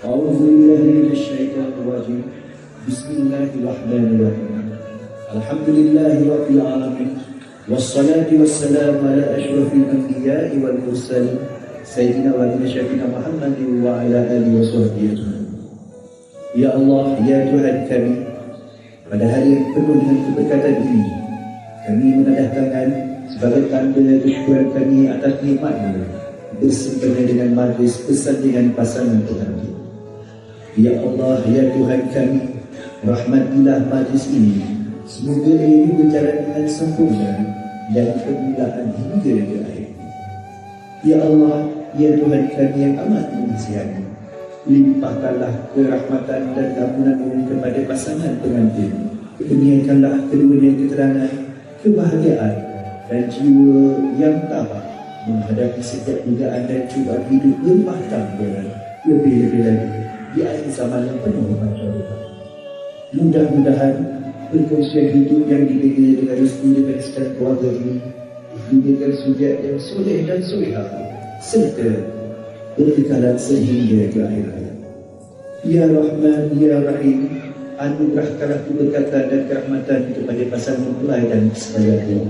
أعوذ بالله من الشيطان الرجيم. بسم الله الرحمن الرحيم. الحمد لله رب العالمين، والصلاة والسلام على أشرف الأنبياء والمرسلين سيدنا ونبينا محمد وعلى آله وصحبه أجمعين. Ya Allah, ya Tuhan kami, pada hari yang penuh dengan keberkatan ini, kami menadah tangan sebagai tanda kesyukuran kami atas nikmat-Mu bersempena dengan majlis persandingan pasangan pengantin. Ya Allah, ya Tuhan kami, rahmatilah majlis ini. Semoga ini berjalan dengan sempurna dan permulaan hingga ke akhir. Ya Allah, ya Tuhan kami yang amat mengasihi, limpahkanlah kerahmatan dan ampunan-Mu kepada pasangan pengantin. Kurniakanlah keduanya keterangan, kebahagiaan dan jiwa yang tabah menghadapi setiap godaan dan cubaan hidup lembah tanggungan, lebih-lebih lagi di akhir zaman yang penuh masyarakat. Mudah-mudahan perkongsian hidup yang diberi dengan rezeki dengan sekitar keluarga ini diberikan sujud yang soleh dan solehah serta berkekalan sehingga ke akhir hayat. Ya Rahman, Ya Rahim, anugerahkanlah keberkatan dan kerahmatan kepada pasangan mempelai dan sekalian.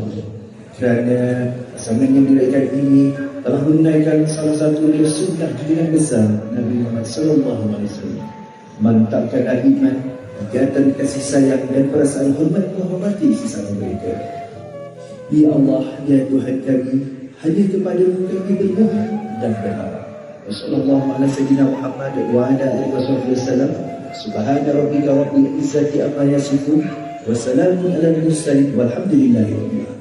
Kerana pasangan yang diraihkan ini telah menunaikan salah satu dari sunnah junjungan besar Nabi Muhammad SAW, mantapkan iman, ikatan kasih sayang dan perasaan hormat menghormati sesama mereka. Ya Allah, ya Tuhan kami, hanya kepada-Mu kami bermohon dan berharap. Wassalamualaikum warahmatullahi wabarakatuh. Subhana rabbika rabbil izzati amma yasifun, wa salamun alal mursalin, walhamdulillahi rabbil alamin.